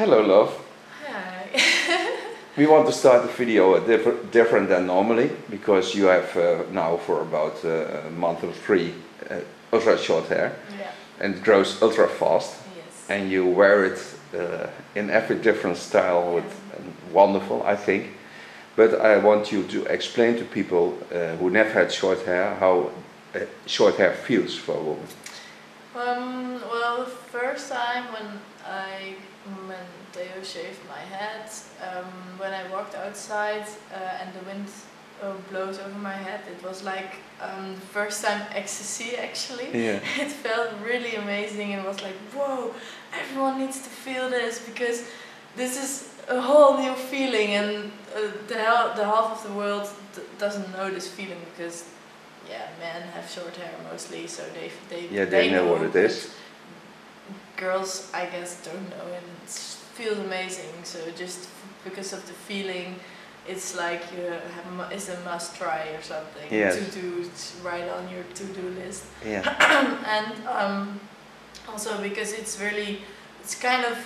Hello, love. Hi. We want to start the video different than normally because you have now for about a month or three ultra short hair, Yeah. and it grows ultra fast. Yes. And you wear it in every different style with wonderful, I think. But I want you to explain to people who never had short hair how short hair feels for a woman. Well, the first time when Theo shaved my head, when I walked outside and the wind blows over my head, it was like the first time ecstasy actually. Yeah. It felt really amazing. It was like, whoa, everyone needs to feel this because this is a whole new feeling, and the half of the world doesn't know this feeling because men have short hair mostly, so they know what it is. Girls, I guess, don't know, and it feels amazing. So just because of the feeling, it's like it's a must try or something. Yes. To do right on your to-do list. Yeah. And also because it's kind of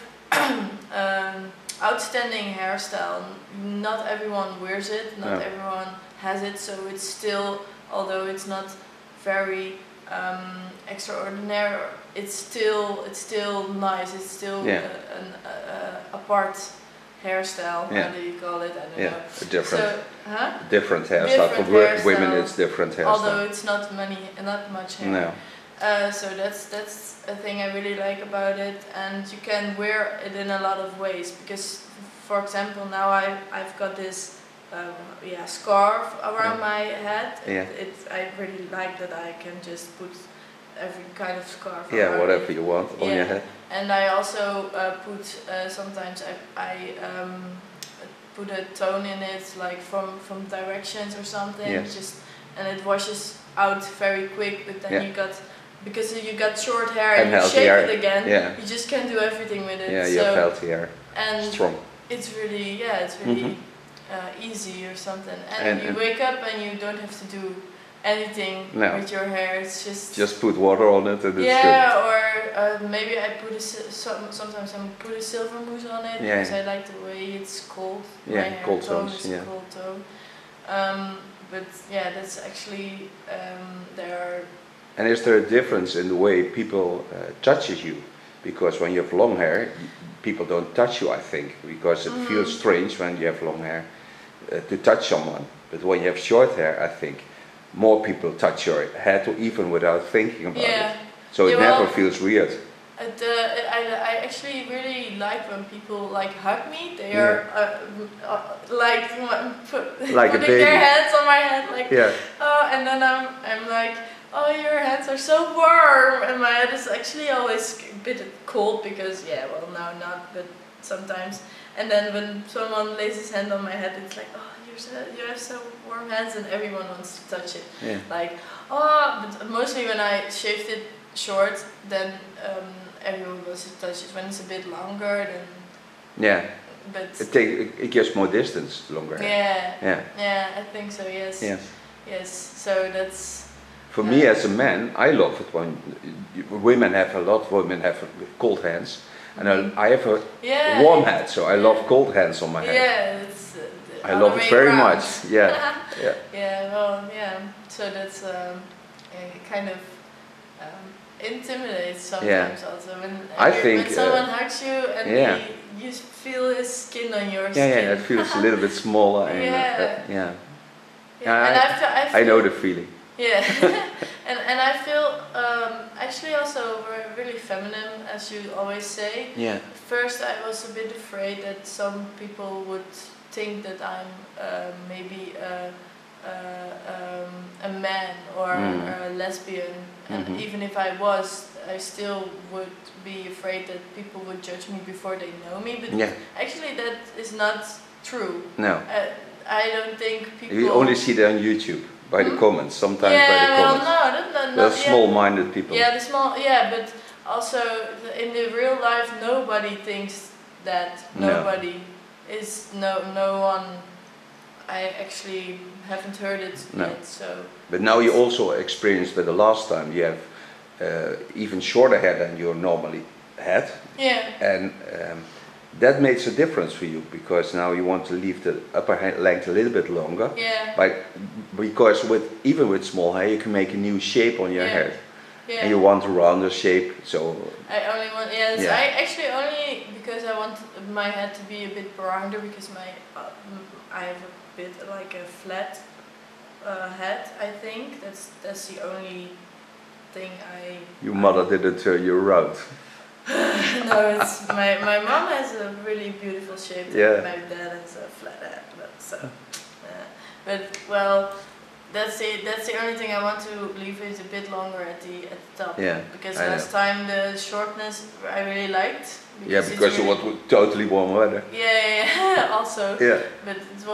outstanding hairstyle. Not everyone wears it. Not everyone has it. So it's still, although it's not very extraordinary, it's still nice. It's still a apart hairstyle. How do you call it? I don't know. A different, so, different hairstyle. For women, it's different hairstyle. Although it's not much hair. No. So that's a thing I really like about it, and you can wear it in a lot of ways. Because, for example, now I've got this scarf around my head. I really like that I can just put every kind of scarf. Yeah, whatever you want on your head. And I also put sometimes I put a tone in it, like from directions or something. Yes. And it washes out very quick. But then because you got short hair and you shave hair. it again, you just can't do everything with it. Yeah, you have healthy hair. And strong. It's really easy or something. And you wake up and you don't have to do anything with your hair. It's just put water on it and it's good. Or maybe I put sometimes I put a silver mousse on it because I like the way it's cold. Yeah, my hair cold tones. Cold tone. But that's actually there are. And is there a difference in the way people touches you? Because when you have long hair, people don't touch you, I think, because it feels strange when you have long hair to touch someone. But when you have short hair, I think more people touch your head even without thinking about it. So it never feels weird. I actually really like when people like hug me. They are like putting their hands on my head, like and then I'm like, oh, your hands are so warm, and my head is actually always a bit cold because now not, but sometimes. And then when someone lays his hand on my head, it's like, oh, you have so warm hands, and everyone wants to touch it. Yeah. Like, but mostly when I shaved it short, then everyone wants to touch it. When it's a bit longer, then. Yeah. But it gives more distance longer. Yeah, I think so. Yes. Yes. So that's. For me as a man, I love it when women have women have cold hands, and I have a warm head, so I love cold hands on my head. Yeah, it's I love it very much. Yeah. So that's kind of intimidates sometimes also when someone hugs you and you feel his skin on your skin. Yeah, it feels a little bit smaller. And, and I know the feeling. Yeah, and I feel actually also really feminine, as you always say. Yeah. First, I was a bit afraid that some people would think that I'm maybe a man or a lesbian, and even if I was, I still would be afraid that people would judge me before they know me. But actually, that is not true. No. I don't think people. You only see that on YouTube. By the comments, sometimes by the comments. No, small-minded people. Yeah, but also in the real life, nobody thinks that. Nobody is no one. I actually haven't heard it yet. So. But now you also experienced that the last time you have even shorter hair than you normally had. Yeah. And that makes a difference for you, because now you want to leave the upper length a little bit longer. Yeah. Because even with small hair, you can make a new shape on your head. Yeah. And you want a rounder shape, so... I only want, I actually only, because I want my head to be a bit rounder, because I have a bit like a flat head, I think. That's the only thing Your mother didn't turn you around. No, it's my mom has a really beautiful shape. Yeah. My dad has a flat head, but well, that's the only thing I want to leave it a bit longer at the top. Yeah. Because last time the shortness I really liked. Because you want totally warm weather. Yeah. Also. Yeah. But it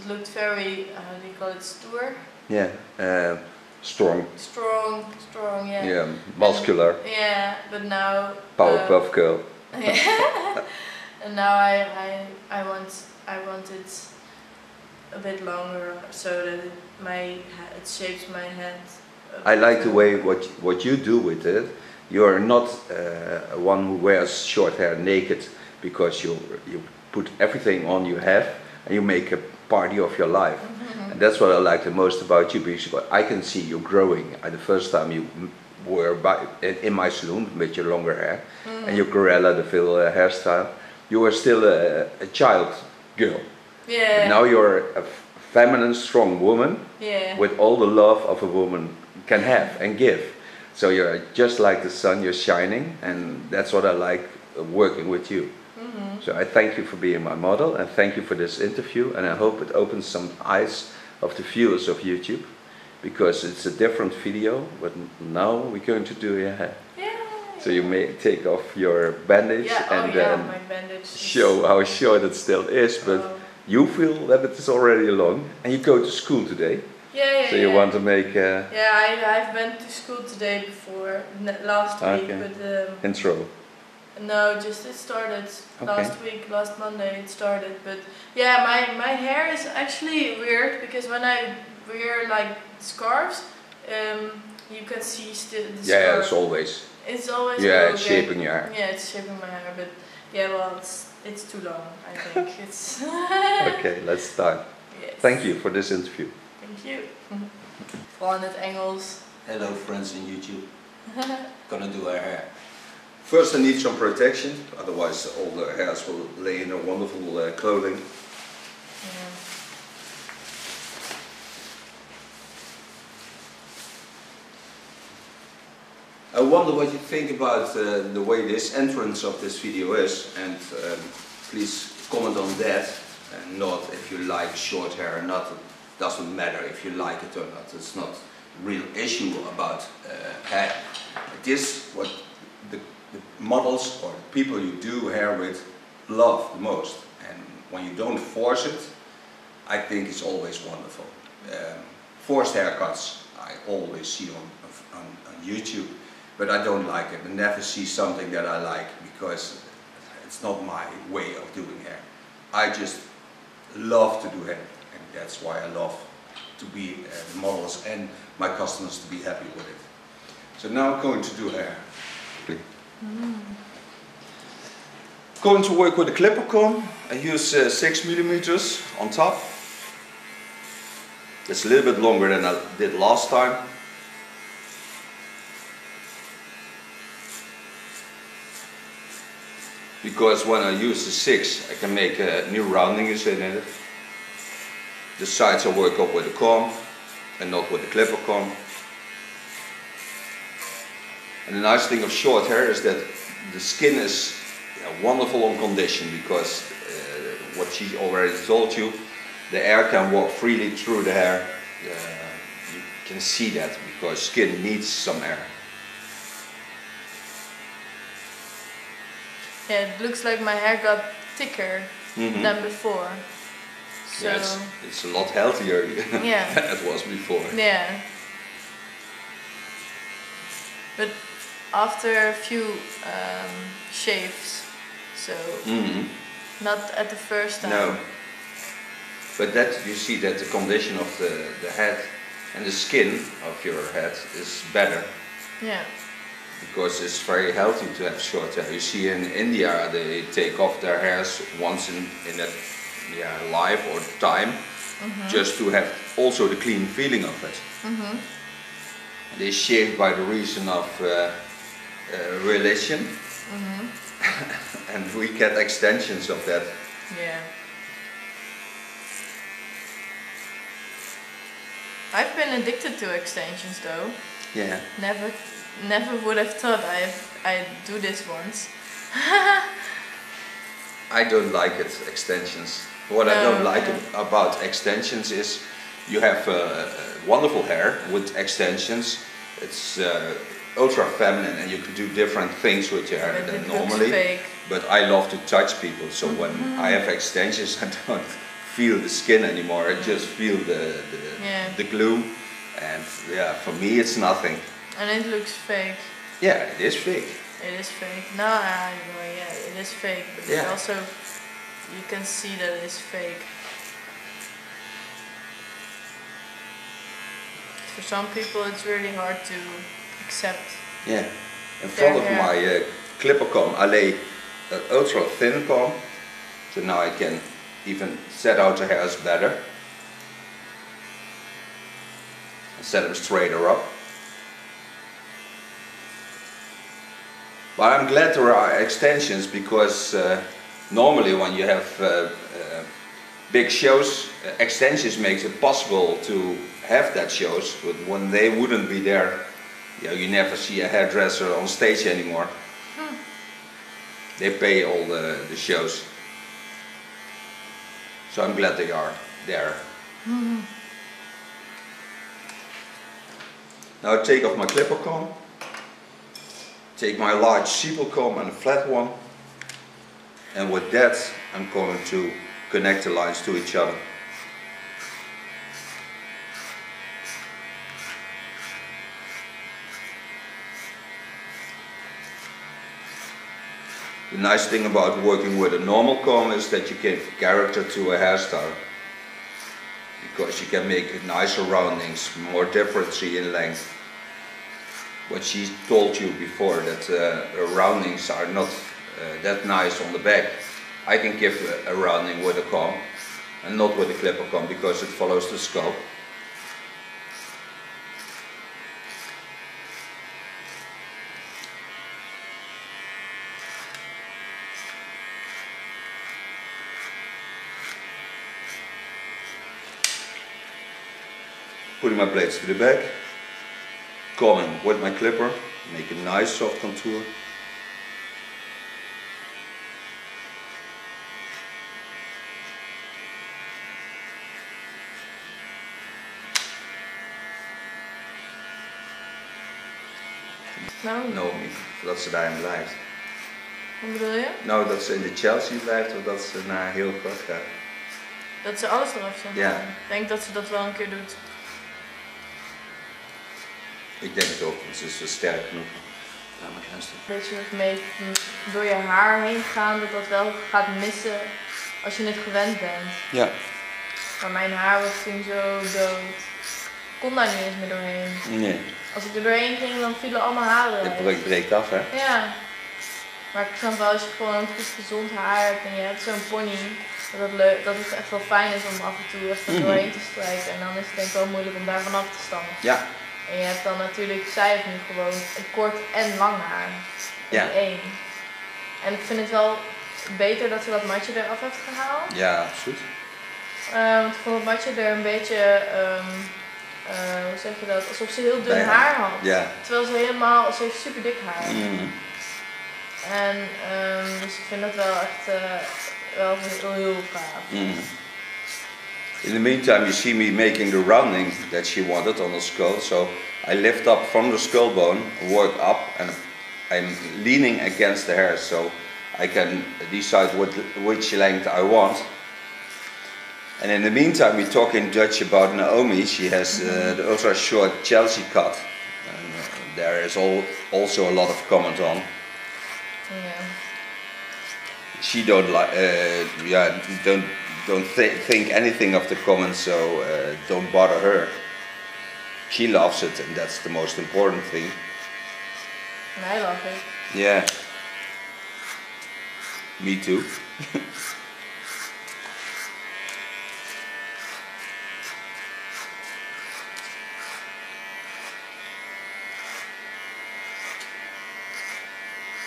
looked very, how do you call it, stoer? Yeah. Strong, yeah. Yeah, muscular. Yeah, but now... Powerpuff Girl. Yeah. And now I want it a bit longer, so that it shapes my head. I like the way what you do with it. You're not one who wears short hair naked, because you put everything on you have, and you make a party of your life. And that's what I like the most about you, because I can see you growing. The first time you were in my saloon with your longer hair and your Corella de Vil hairstyle, you were still a child girl. Yeah. But now you're a feminine, strong woman with all the love of a woman can have and give. So you're just like the sun, you're shining, and that's what I like working with you. So I thank you for being my model, and thank you for this interview, and I hope it opens some eyes of the viewers of YouTube, because it's a different video, but now we're going to do your hair. So you may take off your bandage and then show how short it still is, but you feel that it is already long, and you go to school today. So you want to make... I've been to school today before, last week, but... Intro. No, just it started last week, last Monday it started, but yeah, my hair is actually weird, because when I wear like scarves, you can see still the scarf. Yeah, it's always. It's always. Yeah, it's shaping your hair. Yeah, it's shaping my hair, but yeah, well, it's too long. I think it's. Okay, let's start. Yes. Thank you for this interview. Thank you. Vooral in het Engels. Hello friends in YouTube. Gonna do our hair. First I need some protection, otherwise all the hairs will lay in a wonderful clothing. Yeah. I wonder what you think about the way this entrance of this video is, and please comment on that, and not if you like short hair or not. It doesn't matter if you like it or not. It's not a real issue about hair. It is what the models or the people you do hair with love the most, and when you don't force it, I think it's always wonderful. Forced haircuts I always see on YouTube, but I don't like it. I never see something that I like, because it's not my way of doing hair. I just love to do hair, and that's why I love to be models and my customers to be happy with it. So now I'm going to do hair. Going to work with a clipper comb. I use 6 millimeters on top. It's a little bit longer than I did last time. Because when I use the 6, I can make new roundings in it. The sides I work up with a comb and not with a clipper comb. And the nice thing of short hair is that the skin is wonderful on condition, because what she already told you, the air can walk freely through the hair. You can see that, because skin needs some air. Yeah, it looks like my hair got thicker than before. So yeah, it's a lot healthier than it was before. Yeah. But after a few shaves, so not at the first time. No. But that you see that the condition of the head and the skin of your head is better. Yeah. because it's very healthy to have short hair. You see in India they take off their hairs once in a life or time, just to have also the clean feeling of it. They shave by the reason of religion, and we get extensions of that. Yeah. I've been addicted to extensions though. Yeah. Never would have thought I'd do this once. I don't like it, extensions. What I don't like about extensions is you have wonderful hair with extensions. It's ultra feminine and you can do different things with your hair than normally. Fake. But I love to touch people, so when I have extensions I don't feel the skin anymore, I just feel the glue, and yeah, for me it's nothing. And it looks fake. Yeah, it is fake. It is fake. No, yeah, it is fake, but it also, you can see that it is fake. For some people it's really hard to accept. Yeah, in front of my clipper comb I lay an ultra thin comb, so now I can even set out the hairs better and set them straighter up. But I'm glad there are extensions, because normally when you have big shows, extensions makes it possible to have that shows, but when they wouldn't be there, you never see a hairdresser on stage anymore. They pay all the shows. So I'm glad they are there. Now I take off my clipper comb, take my large sepal comb and a flat one, and with that I'm going to connect the lines to each other. The nice thing about working with a normal comb is that you give character to a hairstyle, because you can make nicer roundings, more differency in length. What she told you before, that roundings are not that nice on the back, I can give a rounding with a comb and not with a clipper comb, because it follows the scalp. Putting my blades to the back, combing with my clipper, make a nice soft contour. Nou, niet. Dat ze daarin blijft. Wat bedoel je? Nou, dat ze in de Chelsea blijft of dat ze naar heel kort gaat. Dat ze alles eraf zet. Ja. Ik denk dat ze dat wel een keer doet. Ik denk het ook, want ze is zo sterk genoeg. Ja, maar beetje mee door je haar heen gaan, dat dat wel gaat missen als je het gewend bent. Ja. Maar mijn haar was toen zo dood. Ik kon daar niet eens meer doorheen. Nee. Als ik er doorheen ging, dan vielen allemaal haren uit. Het breekt af, hè? Ja. Maar ik snap wel, als je gewoon een goed gezond haar hebt en je hebt zo'n pony, dat het echt wel fijn is om af en toe even doorheen te strijken. En dan is het denk ik wel moeilijk om daar vanaf te stammen. Ja. En je hebt dan natuurlijk, zij heeft nu gewoon een kort en lang haar. Ja. Één. En ik vind het wel beter dat ze dat matje eraf heeft gehaald. Ja, absoluut. Want ik vond het matje er een beetje, hoe zeg je dat, alsof ze heel dun haar had. Ja. Terwijl ze heeft super dik haar. En dus ik vind dat wel echt wel heel gaaf. In the meantime, you see me making the rounding that she wanted on the skull. So I lift up from the skull bone, work up, and I'm leaning against the hair, so I can decide which length I want. And in the meantime, we talk in Dutch about Naomi. She has the ultra-short Chelsea cut, and there is also a lot of comment on. Yeah. She don't don't think anything of the comments, so don't bother her. She loves it, and that's the most important thing. And I love it. Yeah. Me too.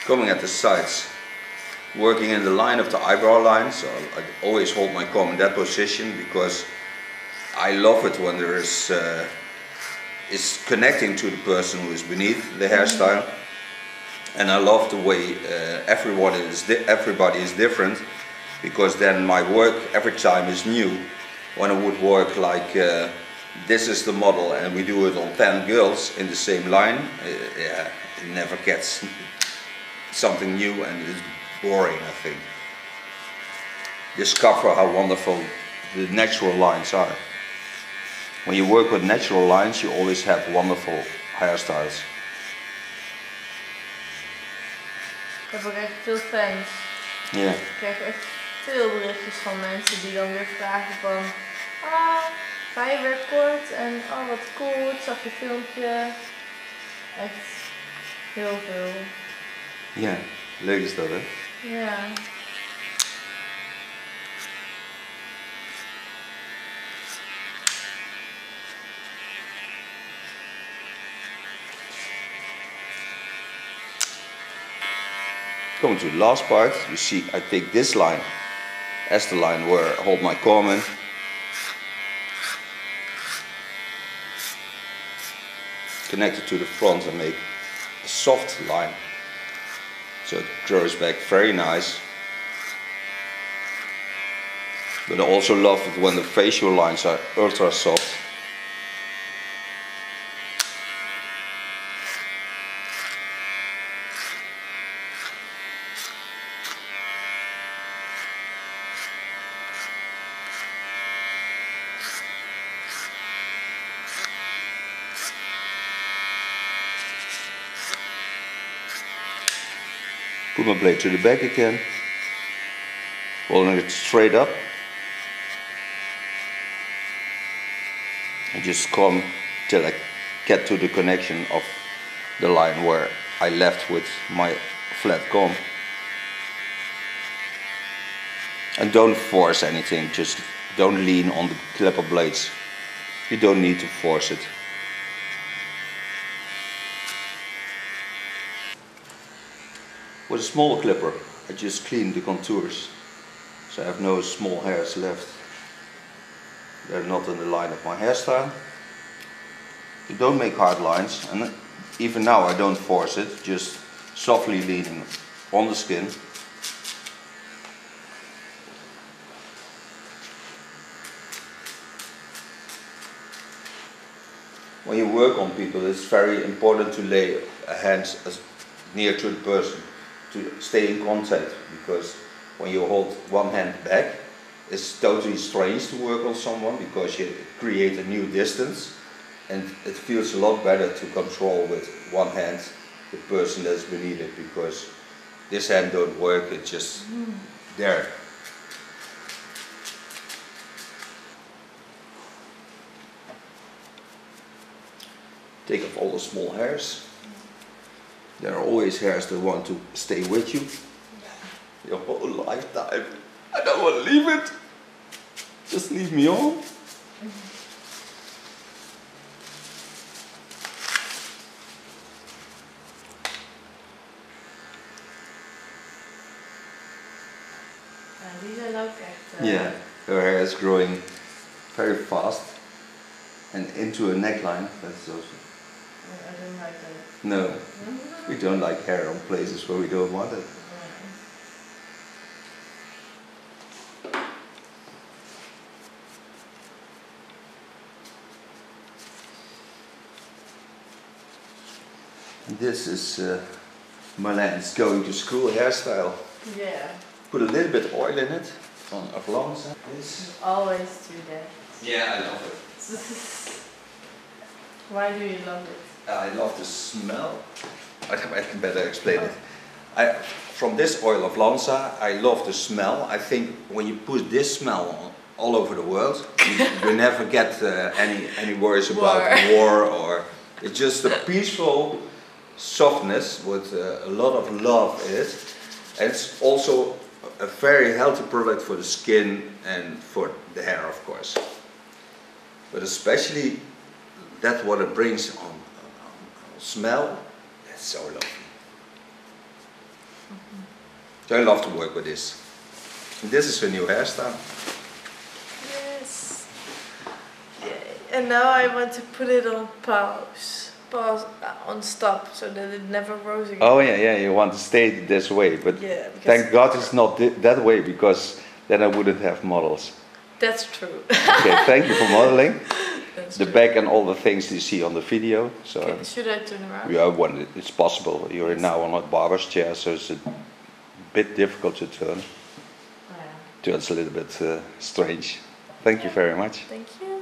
Coming at the sides, working in the line of the eyebrow line, so I always hold my comb in that position because I love it when there is it's connecting to the person who is beneath the hairstyle, and I love the way everybody is different, because then my work every time is new. When I would work like this is the model and we do it on 10 girls in the same line, yeah, it never gets something new and it's boring, I think. Discover how wonderful the natural lines are. When you work with natural lines, you always have wonderful hairstyles. Ik heb ook echt veel fans. Ja. Ik krijg echt veel berichtjes van mensen die dan weer vragen van ga je weer kort en wat cool, ik zag je filmpje. Echt heel veel. Ja, leuk is dat, hè? Ja. Coming to the last part, you see I take this line as the line where I hold my comb in. Connect it to the front and make a soft line. So it grows back very nice. But I also love it when the facial lines are ultra soft. Put my blade to the back again, holding it straight up, and just comb till I get to the connection of the line where I left with my flat comb. And don't force anything, just don't lean on the clipper blades. You don't need to force it. With a small clipper, I just clean the contours, so I have no small hairs left. They're not in the line of my hairstyle. You don't make hard lines, and even now I don't force it, just softly leaning on the skin. When you work on people, it's very important to lay a hand as near to the person, to stay in contact, because when you hold one hand back, it's totally strange to work on someone because you create a new distance, and it feels a lot better to control with one hand the person that's beneath it, because this hand don't work, it's just there. Take off all the small hairs. There are always hairs that want to stay with you your whole lifetime. I don't want to leave it. Just leave me on. Die zijn ook echt... Yeah, her hair is growing very fast and into a neckline. That's also... I don't like that. No, we don't like hair on places where we don't want it. This is Marlein's going to school hairstyle. Yeah. Put a little bit of oil in it from Aflanza. Always do that. Yeah, I love it. Why do you love it? I love the smell. I can better explain it. From this oil of Lanza, I love the smell. I think when you put this smell on all over the world, you never get any worries about war, or it's just a peaceful softness, with a lot of love in it. And it's also a very healthy product for the skin and for the hair, of course. But especially that what it brings on smell, that's so lovely. So I love to work with this. And this is a new hairstyle. Yes. And now I want to put it on pause, on stop, so that it never grows again. Oh yeah, you want to stay this way, but yeah, thank God it's not that way, because then I wouldn't have models. That's true. Okay, thank you for modeling. The back and all the things you see on the video. So okay, should I turn around? Yeah, when it's possible. You're now on a barber's chair, so it's a bit difficult to turn. Oh, yeah. Turns a little bit strange. Thank you very much. Thank you.